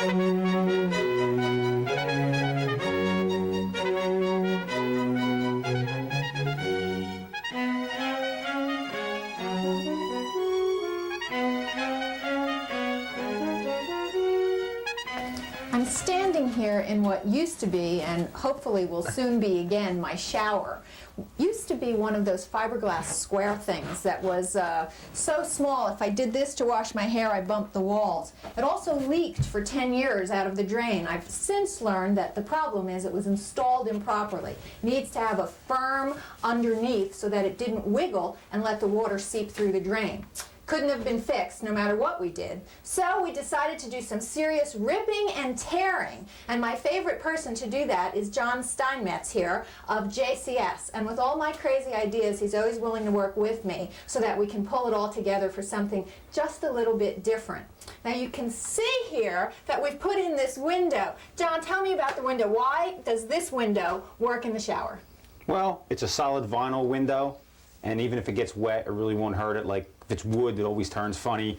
I'm standing here in what used to be, and hopefully will soon be again, my shower. Used to be one of those fiberglass square things that was so small, if I did this to wash my hair, I bumped the walls. It also leaked for 10 years out of the drain. I've since learned that the problem is it was installed improperly. It needs to have a firm underneath so that it didn't wiggle and let the water seep through the drain. Couldn't have been fixed no matter what we did. So we decided to do some serious ripping and tearing. And my favorite person to do that is John Steinmetz here of JCS. And with all my crazy ideas, he's always willing to work with me so that we can pull it all together for something just a little bit different. Now you can see here that we've put in this window. John, tell me about the window. Why does this window work in the shower? Well, it's a solid vinyl window, and even if it gets wet, it really won't hurt it. Like if it's wood, it always turns funny.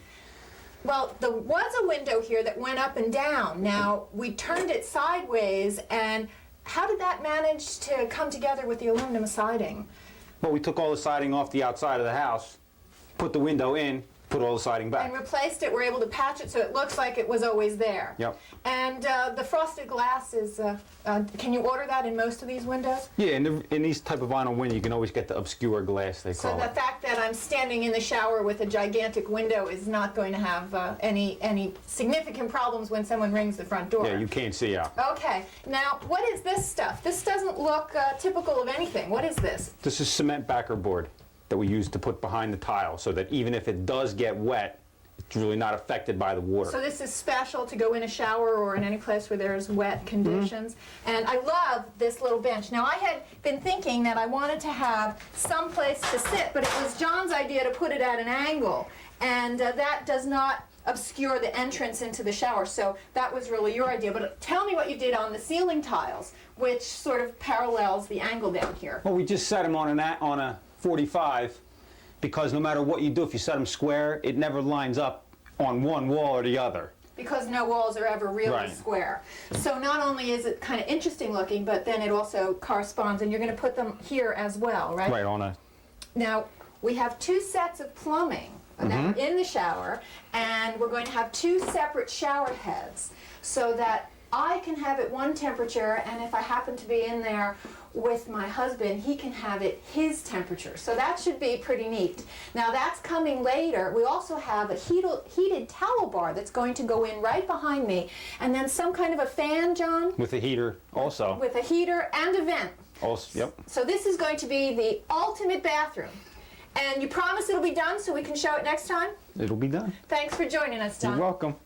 Well, there was a window here that went up and down. Now, we turned it sideways, and how did that manage to come together with the aluminum siding? Well, we took all the siding off the outside of the house, put the window in, put all the siding back. And replaced it. We're able to patch it so it looks like it was always there. Yep. And the frosted glass is, can you order that in most of these windows? Yeah, in these type of vinyl window, you can always get the obscure glass, they So call the it. fact that I'm standing in the shower with a gigantic window is not going to have any significant problems when someone rings the front door. Yeah, you can't see out. Okay. Now, what is this stuff? This doesn't look typical of anything. What is this? This is cement backer board that we use to put behind the tile so that even if it does get wet, it's really not affected by the water. So this is special to go in a shower or in any place where there's wet conditions. And I love this little bench. Now I had been thinking that I wanted to have some place to sit, but it was John's idea to put it at an angle. And that does not obscure the entrance into the shower. So that was really your idea. But tell me what you did on the ceiling tiles, which sort of parallels the angle down here. Well, we just set them on a 45, because no matter what you do, if you set them square, it never lines up on one wall or the other. Because no walls are ever really Right. square. So not only is it kind of interesting looking, but then it also corresponds, and you're going to put them here as well, right? Right, on a... Now, we have two sets of plumbing that are in the shower, and we're going to have two separate shower heads so that I can have it one temperature, and if I happen to be in there with my husband, he can have it his temperature. So that should be pretty neat. Now that's coming later. We also have a heated towel bar that's going to go in right behind me, and then some kind of a fan, John? With a heater also. With a heater and a vent. Also, yep. So this is going to be the ultimate bathroom. And you promise it'll be done so we can show it next time? It'll be done. Thanks for joining us, John. You're welcome.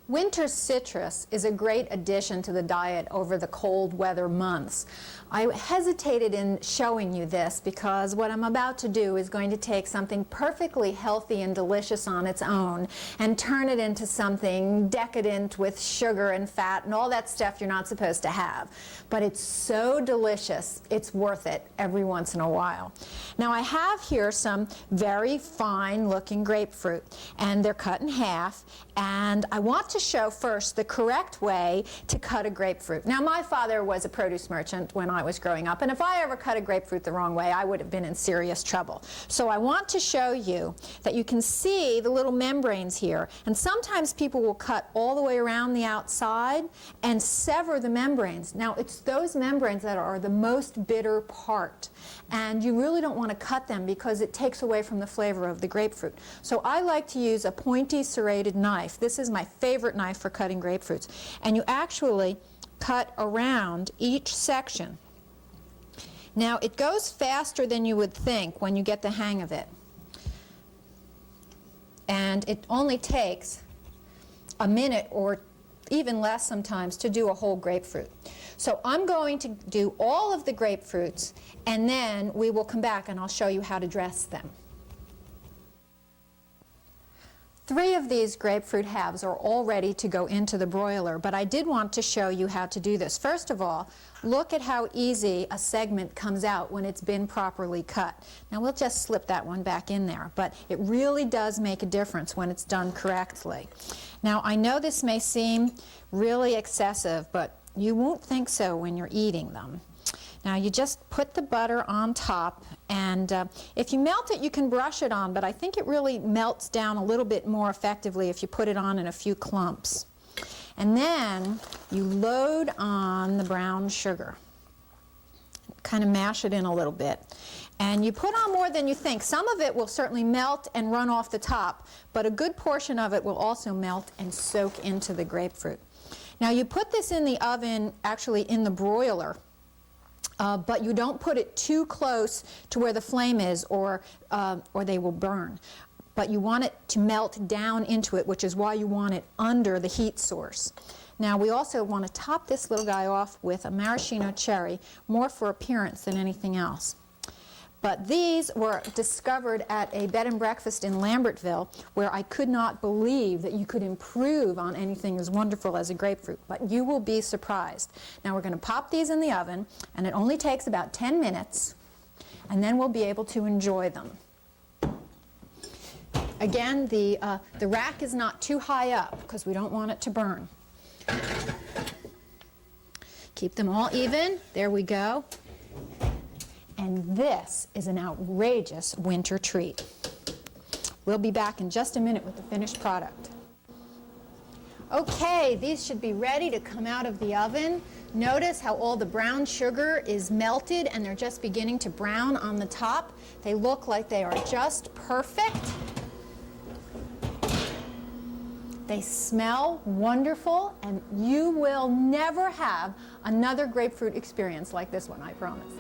Winter citrus is a great addition to the diet over the cold weather months. I hesitated in showing you this because what I'm about to do is going to take something perfectly healthy and delicious on its own and turn it into something decadent with sugar and fat and all that stuff you're not supposed to have. But it's so delicious, it's worth it every once in a while. Now I have here some very fine looking grapefruit, and they're cut in half, and I want to show first the correct way to cut a grapefruit. Now my father was a produce merchant when I was growing up, and if I ever cut a grapefruit the wrong way, I would have been in serious trouble. So I want to show you that you can see the little membranes here, and sometimes people will cut all the way around the outside and sever the membranes. Now it's those membranes that are the most bitter part, and you really don't want to cut them because it takes away from the flavor of the grapefruit. So I like to use a pointy serrated knife. This is my favorite knife for cutting grapefruits, and you actually cut around each section. Now it goes faster than you would think when you get the hang of it, and it only takes a minute or even less sometimes to do a whole grapefruit. So I'm going to do all of the grapefruits, and then we will come back and I'll show you how to dress them. 3 of these grapefruit halves are all ready to go into the broiler, but I did want to show you how to do this. First of all, look at how easy a segment comes out when it's been properly cut. Now we'll just slip that one back in there, but it really does make a difference when it's done correctly. Now I know this may seem really excessive, but you won't think so when you're eating them. Now you just put the butter on top, and if you melt it you can brush it on, but I think it really melts down a little bit more effectively if you put it on in a few clumps. And then you load on the brown sugar. Kind of mash it in a little bit. And you put on more than you think. Some of it will certainly melt and run off the top, but a good portion of it will also melt and soak into the grapefruit. Now you put this in the oven, actually in the broiler, but you don't put it too close to where the flame is, or they will burn. But you want it to melt down into it, which is why you want it under the heat source. Now we also want to top this little guy off with a maraschino cherry, more for appearance than anything else. But these were discovered at a bed and breakfast in Lambertville, where I could not believe that you could improve on anything as wonderful as a grapefruit, but you will be surprised. Now we're going to pop these in the oven, and it only takes about 10 minutes, and then we'll be able to enjoy them. Again, the rack is not too high up because we don't want it to burn. Keep them all even. There we go. And this is an outrageous winter treat. We'll be back in just a minute with the finished product. Okay, these should be ready to come out of the oven. Notice how all the brown sugar is melted and they're just beginning to brown on the top. They look like they are just perfect. They smell wonderful, and you will never have another grapefruit experience like this one, I promise.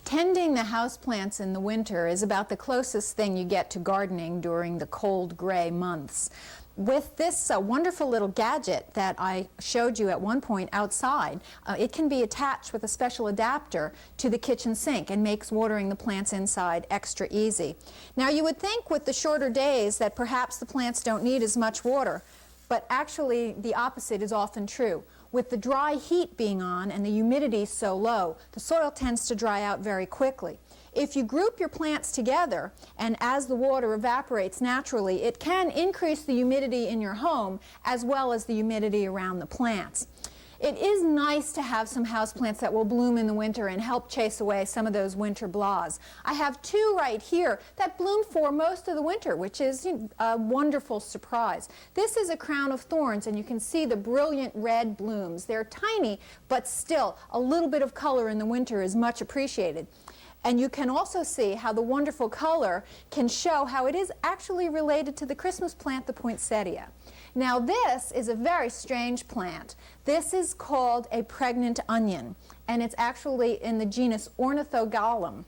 Tending the houseplants in the winter is about the closest thing you get to gardening during the cold, gray months. With this wonderful little gadget that I showed you at one point outside, it can be attached with a special adapter to the kitchen sink and makes watering the plants inside extra easy. Now you would think with the shorter days that perhaps the plants don't need as much water, but actually the opposite is often true. With the dry heat being on and the humidity so low, the soil tends to dry out very quickly. If you group your plants together, and as the water evaporates naturally, it can increase the humidity in your home as well as the humidity around the plants. It is nice to have some houseplants that will bloom in the winter and help chase away some of those winter blahs. I have 2 right here that bloom for most of the winter, which is a wonderful surprise. This is a crown of thorns, and you can see the brilliant red blooms. They're tiny, but still a little bit of color in the winter is much appreciated. And you can also see how the wonderful color can show how it is actually related to the Christmas plant, the poinsettia. Now this is a very strange plant. This is called a pregnant onion, and it's actually in the genus Ornithogalum.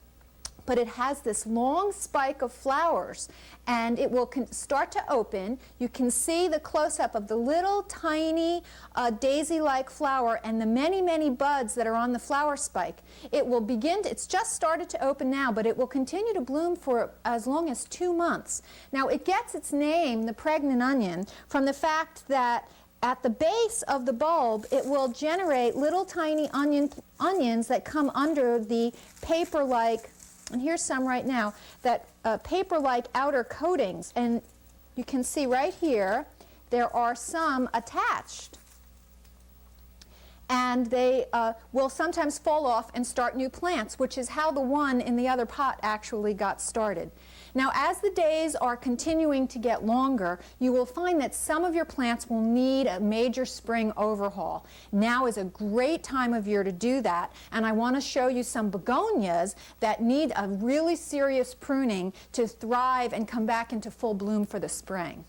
But it has this long spike of flowers, and it will start to open. You can see the close-up of the little tiny daisy-like flower and the many, many buds that are on the flower spike. It will begin to, it's just started to open now, but it will continue to bloom for as long as 2 months. Now it gets its name, the pregnant onion, from the fact that at the base of the bulb, it will generate little tiny onions that come under the paper-like, and here's some right now, that paper-like outer coatings. And you can see right here, there are some attached. And they will sometimes fall off and start new plants, which is how the one in the other pot actually got started. Now, as the days are continuing to get longer, you will find that some of your plants will need a major spring overhaul. Now is a great time of year to do that, and I want to show you some begonias that need a really serious pruning to thrive and come back into full bloom for the spring.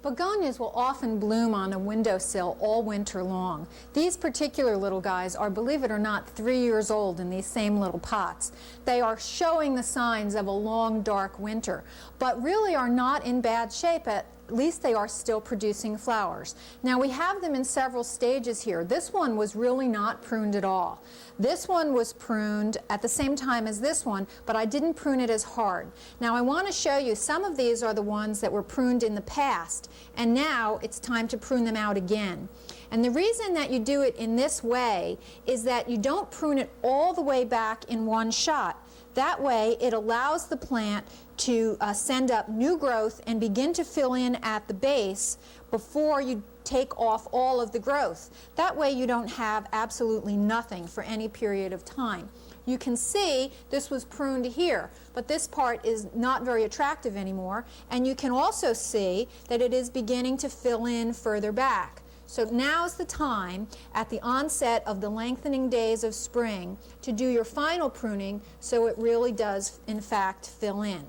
Begonias will often bloom on a windowsill all winter long. These particular little guys are, believe it or not, 3 years old in these same little pots. They are showing the signs of a long, dark winter, but really are not in bad shape at least they are still producing flowers. Now we have them in several stages here. This one was really not pruned at all. This one was pruned at the same time as this one, but I didn't prune it as hard. Now I want to show you some of these are the ones that were pruned in the past, and now it's time to prune them out again. And the reason that you do it in this way is that you don't prune it all the way back in one shot. That way it allows the plant to send up new growth and begin to fill in at the base before you take off all of the growth. That way you don't have absolutely nothing for any period of time. You can see this was pruned here, but this part is not very attractive anymore, and you can also see that it is beginning to fill in further back. So now's the time, at the onset of the lengthening days of spring, to do your final pruning so it really does, in fact, fill in.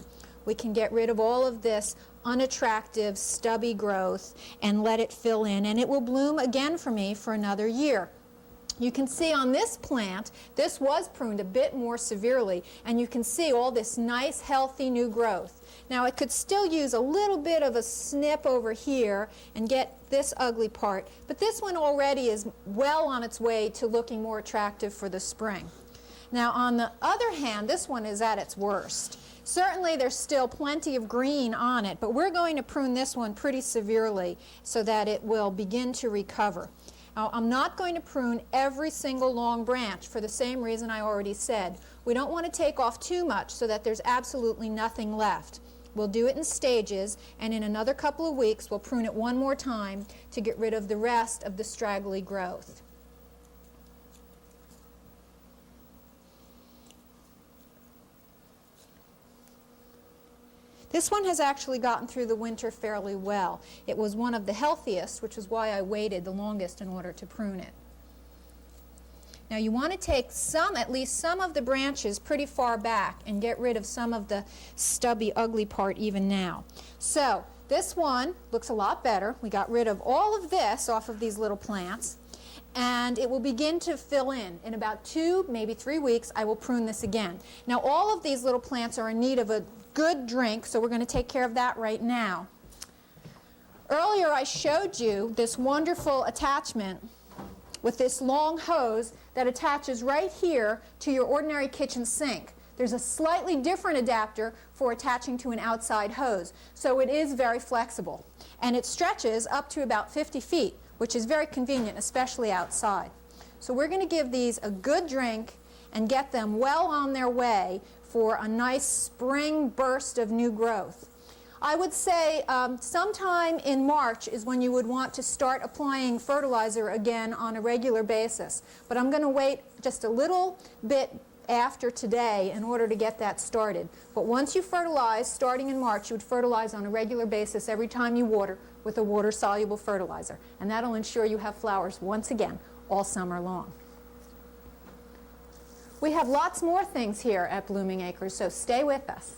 We can get rid of all of this unattractive, stubby growth and let it fill in, and it will bloom again for me for another year. You can see on this plant, this was pruned a bit more severely, and you can see all this nice, healthy new growth. Now it could still use a little bit of a snip over here and get this ugly part, but this one already is well on its way to looking more attractive for the spring. Now on the other hand, this one is at its worst. Certainly there's still plenty of green on it, but we're going to prune this one pretty severely so that it will begin to recover. Now, I'm not going to prune every single long branch for the same reason I already said. We don't want to take off too much so that there's absolutely nothing left. We'll do it in stages, and in another couple of weeks we'll prune it one more time to get rid of the rest of the straggly growth. This one has actually gotten through the winter fairly well. It was one of the healthiest, which is why I waited the longest in order to prune it. Now you want to take at least some of the branches pretty far back and get rid of some of the stubby, ugly part even now. So this one looks a lot better. We got rid of all of this off of these little plants, and it will begin to fill in. In about 2, maybe 3 weeks, I will prune this again. Now all of these little plants are in need of a good drink, so we're going to take care of that right now. Earlier I showed you this wonderful attachment with this long hose that attaches right here to your ordinary kitchen sink. There's a slightly different adapter for attaching to an outside hose, so it is very flexible. And it stretches up to about 50 feet, which is very convenient, especially outside. So we're going to give these a good drink and get them well on their way for a nice spring burst of new growth. I would say sometime in March is when you would want to start applying fertilizer again on a regular basis. But I'm going to wait just a little bit after today in order to get that started. But once you fertilize, starting in March, you would fertilize on a regular basis every time you water with a water-soluble fertilizer. And that'll ensure you have flowers once again all summer long. We have lots more things here at Blooming Acres, so stay with us.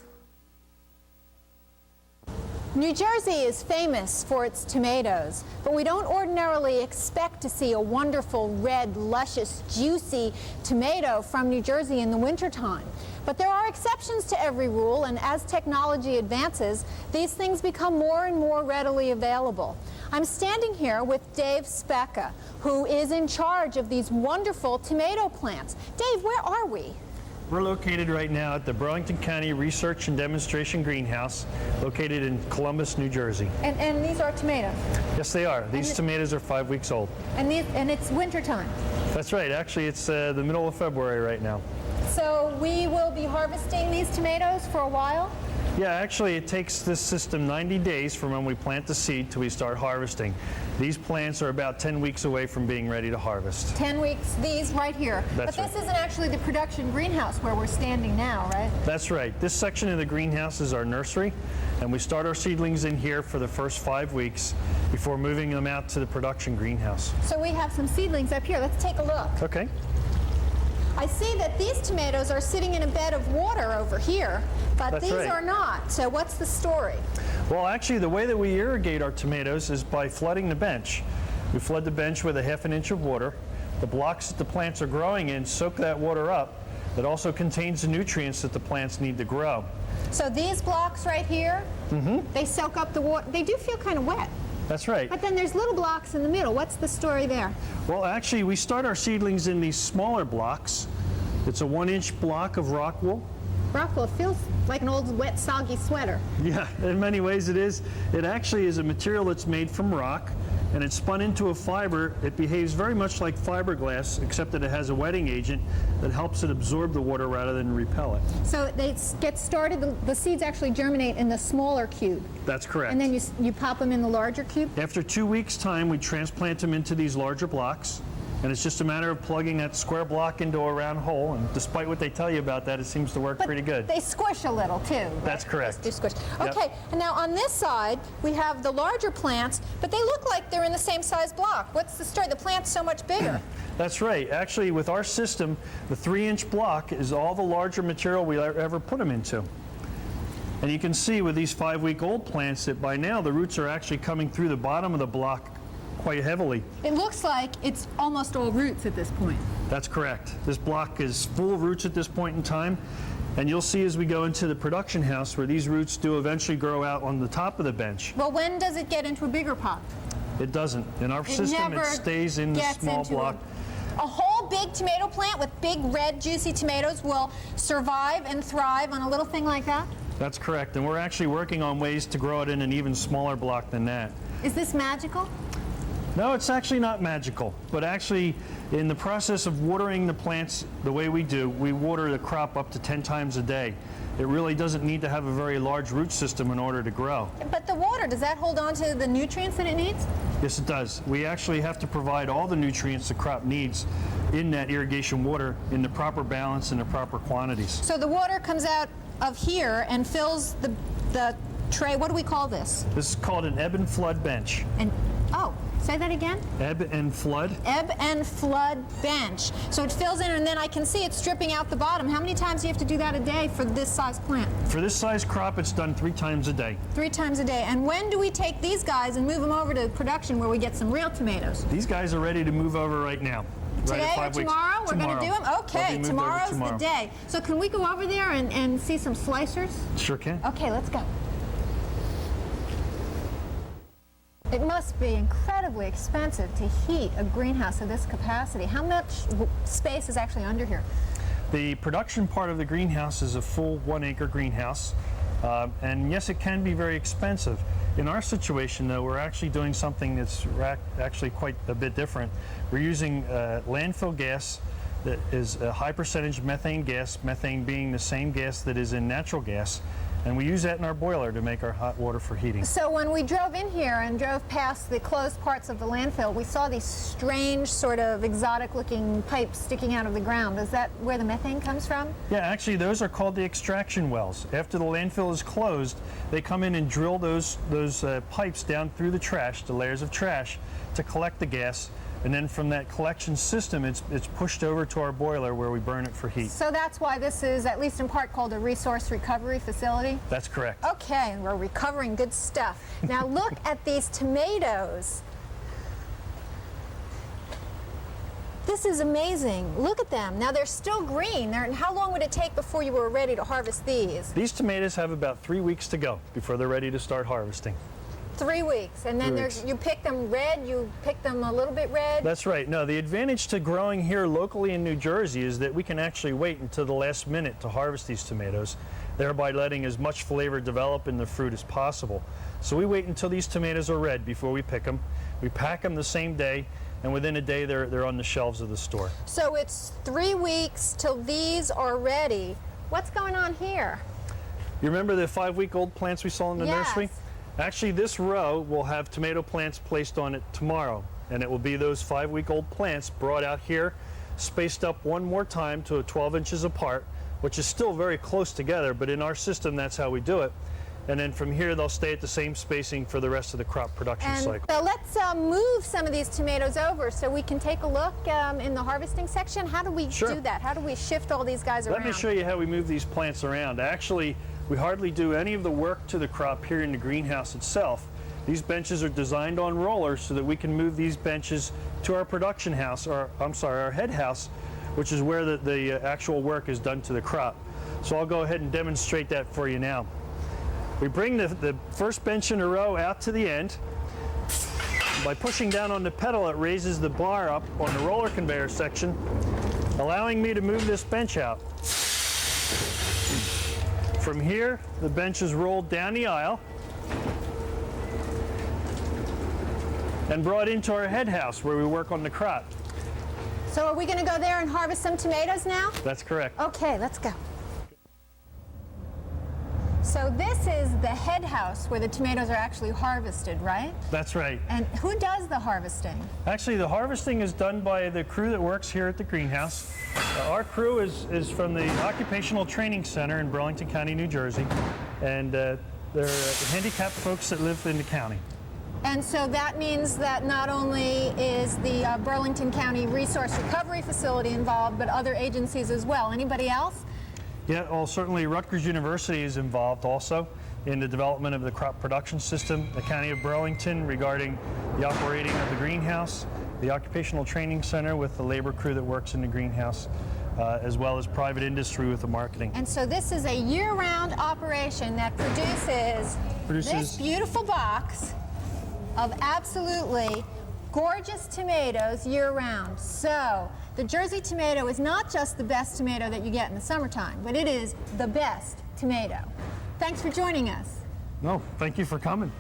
New Jersey is famous for its tomatoes, but we don't ordinarily expect to see a wonderful, red, luscious, juicy tomato from New Jersey in the wintertime. But there are exceptions to every rule, and as technology advances, these things become more and more readily available. I'm standing here with Dave Specka, who is in charge of these wonderful tomato plants. Dave, where are we? We're located right now at the Burlington County Research and Demonstration Greenhouse, located in Columbus, New Jersey. And these are tomatoes? Yes, they are. These tomatoes are 5 weeks old. And it's wintertime? That's right. Actually, it's the middle of February right now. So we will be harvesting these tomatoes for a while? Yeah, actually it takes this system 90 days from when we plant the seed till we start harvesting. These plants are about 10 weeks away from being ready to harvest. 10 weeks, these right here. That's but this right. isn't actually the production greenhouse where we're standing now, right? That's right. This section of the greenhouse is our nursery, and we start our seedlings in here for the first 5 weeks before moving them out to the production greenhouse. So we have some seedlings up here. Let's take a look. Okay. I see that these tomatoes are sitting in a bed of water over here, but That's these right. are not. So what's the story? Well, actually, the way that we irrigate our tomatoes is by flooding the bench. We flood the bench with a ½ inch of water. The blocks that the plants are growing in soak that water up. That also contains the nutrients that the plants need to grow. So these blocks right here, they soak up the water. They do feel kind of wet. That's right. But then there's little blocks in the middle. What's the story there? Well, actually, we start our seedlings in these smaller blocks. It's a 1-inch block of rock wool. Rock wool feels like an old, wet, soggy sweater. Yeah, in many ways it is. It actually is a material that's made from rock, and it's spun into a fiber. It behaves very much like fiberglass, except that it has a wetting agent that helps it absorb the water rather than repel it. So they get started, the seeds actually germinate in the smaller cube. That's correct. And then you pop them in the larger cube? After 2 weeks' time, we transplant them into these larger blocks. And it's just a matter of plugging that square block into a round hole, and despite what they tell you about that, it seems to work pretty good. They squish a little too. Right? That's correct. They squish. Yep. Okay, and now on this side, we have the larger plants, but they look like they're in the same size block. What's the story? The plant's so much bigger. That's right. Actually, with our system, the 3-inch block is all the larger material we ever put them into. And you can see with these 5-week-old plants that by now the roots are actually coming through the bottom of the block quite heavily. It looks like it's almost all roots at this point. That's correct. This block is full of roots at this point in time, and you'll see as we go into the production house where these roots do eventually grow out on the top of the bench. Well, when does it get into a bigger pot? It doesn't. In our system, it stays in the small block. A whole big tomato plant with big red juicy tomatoes will survive and thrive on a little thing like that? That's correct, and we're actually working on ways to grow it in an even smaller block than that. Is this magical? No, it's actually not magical, but actually in the process of watering the plants the way we do, we water the crop up to 10 times a day. It really doesn't need to have a very large root system in order to grow. But the water, does that hold on to the nutrients that it needs? Yes, it does. We actually have to provide all the nutrients the crop needs in that irrigation water in the proper balance and the proper quantities. So the water comes out of here and fills the tray. What do we call this? This is called an ebb and flood bench. And oh, say that again? Ebb and flood. Ebb and flood bench. So it fills in, and then I can see it's dripping out the bottom. How many times do you have to do that a day for this size plant? For this size crop, it's done 3 times a day. 3 times a day. And when do we take these guys and move them over to production where we get some real tomatoes? These guys are ready to move over right now. Today or tomorrow? We're going to do them? Okay, tomorrow's the day. So can we go over there and see some slicers? Sure can. Okay, let's go. It must be incredibly expensive to heat a greenhouse of this capacity. How much space is actually under here? The production part of the greenhouse is a full 1-acre greenhouse. And yes, it can be very expensive. In our situation, though, we're actually doing something that's actually quite a bit different. We're using landfill gas that is a high percentage methane gas, methane being the same gas that is in natural gas. And we use that in our boiler to make our hot water for heating. So when we drove in here and drove past the closed parts of the landfill, we saw these strange sort of exotic looking pipes sticking out of the ground. Is that where the methane comes from? Yeah, actually those are called the extraction wells. After the landfill is closed, they come in and drill those pipes down through the trash, the layers of trash, to collect the gas. And then from that collection system, it's pushed over to our boiler where we burn it for heat. So that's why this is, at least in part, called a resource recovery facility? That's correct. Okay, we're recovering good stuff. Now look at these tomatoes. This is amazing. Look at them. Now they're still green. How long would it take before you were ready to harvest these? These tomatoes have about 3 weeks to go before they're ready to start harvesting. 3 weeks, and then you pick them red, you pick them a little bit red? That's right. No, the advantage to growing here locally in New Jersey is that we can actually wait until the last minute to harvest these tomatoes, thereby letting as much flavor develop in the fruit as possible. So we wait until these tomatoes are red before we pick them. We pack them the same day, and within a day they're on the shelves of the store. So it's 3 weeks till these are ready. What's going on here? You remember the 5-week-old plants we saw in the nursery? Actually, this row will have tomato plants placed on it tomorrow, and it will be those 5-week-old plants brought out here, spaced up one more time to 12 inches apart, which is still very close together, but in our system, that's how we do it. And then from here, they'll stay at the same spacing for the rest of the crop production cycle. So let's move some of these tomatoes over so we can take a look in the harvesting section. How do we do that? How do we shift all these guys around? Let me show you how we move these plants around. Actually, we hardly do any of the work to the crop here in the greenhouse itself. These benches are designed on rollers so that we can move these benches to our production house, or I'm sorry, our head house, which is where the actual work is done to the crop. So I'll go ahead and demonstrate that for you now. We bring the first bench in a row out to the end. By pushing down on the pedal, it raises the bar up on the roller conveyor section, allowing me to move this bench out. From here, the bench is rolled down the aisle and brought into our head house where we work on the crop. So are we going to go there and harvest some tomatoes now? That's correct. Okay, let's go. So this is the head house where the tomatoes are actually harvested, right? That's right. And who does the harvesting? Actually, the harvesting is done by the crew that works here at the greenhouse. Our crew is from the Occupational Training Center in Burlington County, New Jersey, and they're handicapped folks that live in the county. And so that means that not only is the Burlington County Resource Recovery Facility involved, but other agencies as well. Anybody else? Yeah, well, certainly Rutgers University is involved also in the development of the crop production system, the County of Burlington regarding the operating of the greenhouse, the Occupational Training Center with the labor crew that works in the greenhouse, as well as private industry with the marketing. And so this is a year-round operation that produces this beautiful box of absolutely gorgeous tomatoes year-round. So the Jersey tomato is not just the best tomato that you get in the summertime, but it is the best tomato. Thanks for joining us. No, thank you for coming.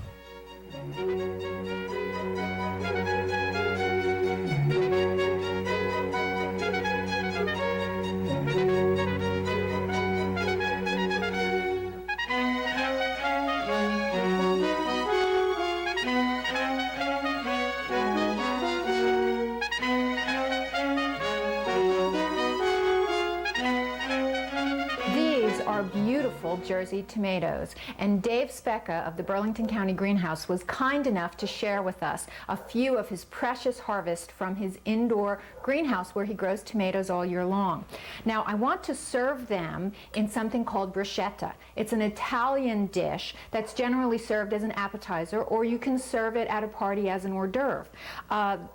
Beautiful Jersey tomatoes, and Dave Specka of the Burlington County Greenhouse was kind enough to share with us a few of his precious harvest from his indoor greenhouse where he grows tomatoes all year long. Now I want to serve them in something called bruschetta. It's an Italian dish that's generally served as an appetizer, or you can serve it at a party as an hors d'oeuvre.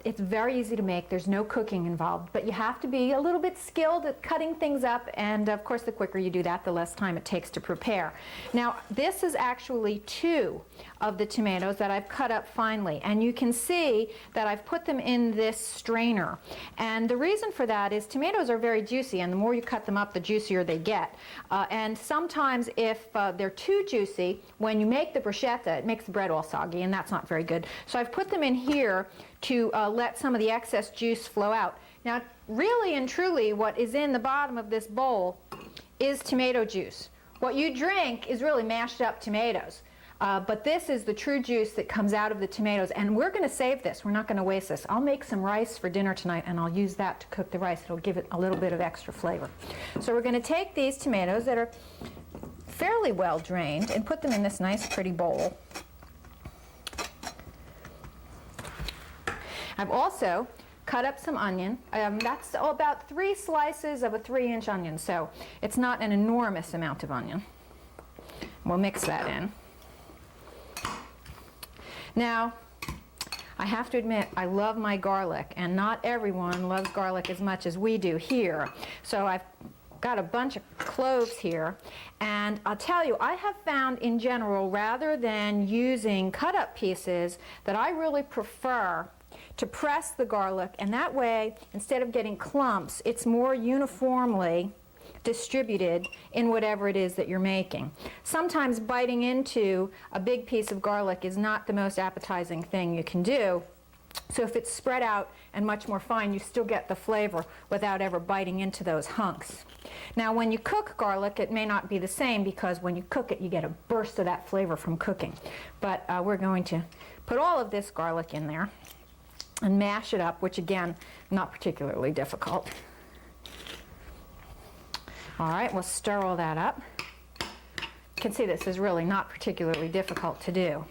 It's very easy to make. There's no cooking involved, but you have to be a little bit skilled at cutting things up, and of course the quicker you do that, the less time it takes to prepare. Now this is actually 2 of the tomatoes that I've cut up finely, and you can see that I've put them in this strainer, and the reason for that is tomatoes are very juicy, and the more you cut them up the juicier they get, and sometimes if they're too juicy, when you make the bruschetta it makes the bread all soggy, and that's not very good. So I've put them in here to let some of the excess juice flow out. Now really and truly what is in the bottom of this bowl is tomato juice. What you drink is really mashed up tomatoes, but this is the true juice that comes out of the tomatoes, and we're going to save this. We're not going to waste this. I'll make some rice for dinner tonight, and I'll use that to cook the rice. It'll give it a little bit of extra flavor. So we're going to take these tomatoes that are fairly well drained and put them in this nice pretty bowl. I've also cut up some onion. That's about 3 slices of a 3-inch onion, so it's not an enormous amount of onion. We'll mix that in. Now, I have to admit, I love my garlic, and not everyone loves garlic as much as we do here. So I've got a bunch of cloves here, and I'll tell you, I have found in general, rather than using cut-up pieces, that I really prefer to press the garlic, and that way, instead of getting clumps, it's more uniformly distributed in whatever it is that you're making. Sometimes biting into a big piece of garlic is not the most appetizing thing you can do. So if it's spread out and much more fine, you still get the flavor without ever biting into those hunks. Now when you cook garlic, it may not be the same, because when you cook it, you get a burst of that flavor from cooking. But we're going to put all of this garlic in there and mash it up, which again, not particularly difficult. All right, we'll stir all that up. You can see this is really not particularly difficult to do.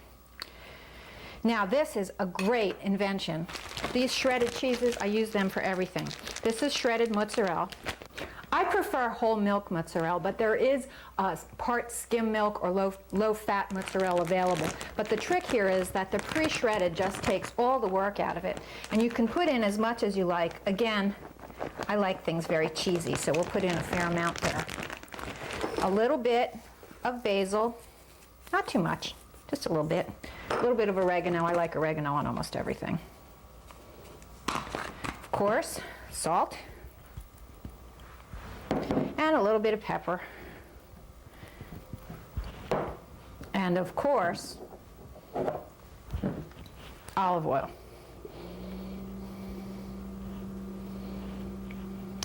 Now this is a great invention. These shredded cheeses, I use them for everything. This is shredded mozzarella. I prefer whole milk mozzarella, but there is part skim milk or low-fat mozzarella available. But the trick here is that the pre-shredded just takes all the work out of it. And you can put in as much as you like. Again, I like things very cheesy, so we'll put in a fair amount there. a little bit of basil, not too much, just a little bit of oregano. I like oregano on almost everything. Of course, salt, and a little bit of pepper. And of course, olive oil.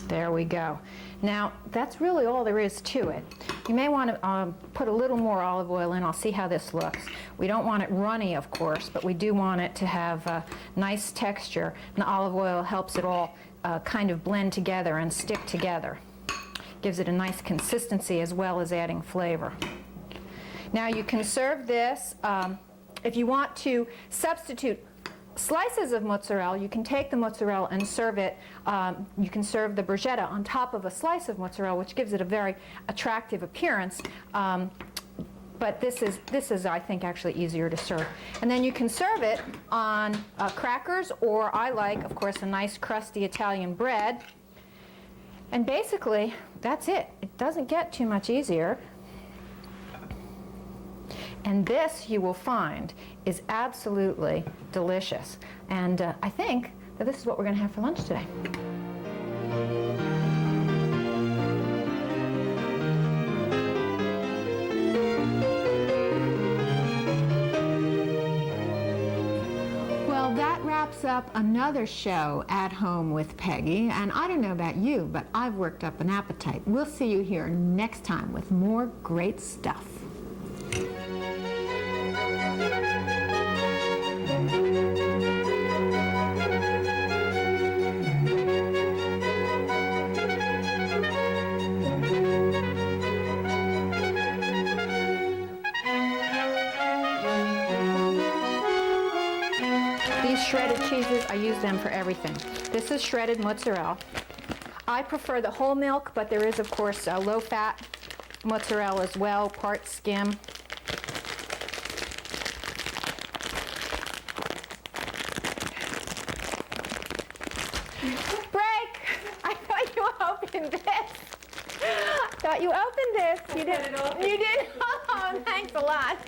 There we go. Now, that's really all there is to it. You may want to put a little more olive oil in. I'll see how this looks. We don't want it runny, of course, but we do want it to have a nice texture. And the olive oil helps it all kind of blend together and stick together. Gives it a nice consistency as well as adding flavor. Now, you can serve this. If you want to substitute slices of mozzarella, you can take the mozzarella and serve it. You can serve the bruschetta on top of a slice of mozzarella, which gives it a very attractive appearance. But this is, I think, actually easier to serve. And then you can serve it on crackers, or I like, of course, a nice crusty Italian bread. And basically, that's it. It doesn't get too much easier. And this, you will find, is absolutely delicious. And I think that this is what we're going to have for lunch today. Well, that wraps up another show at home with Peggy. And I don't know about you, but I've worked up an appetite. We'll see you here next time with more great stuff. These shredded cheeses, I use them for everything. This is shredded mozzarella. I prefer the whole milk, but there is, of course, low-fat mozzarella as well, part skim. Break! I thought you opened this. Thought you opened this. You didn't. You did. Oh, thanks a lot.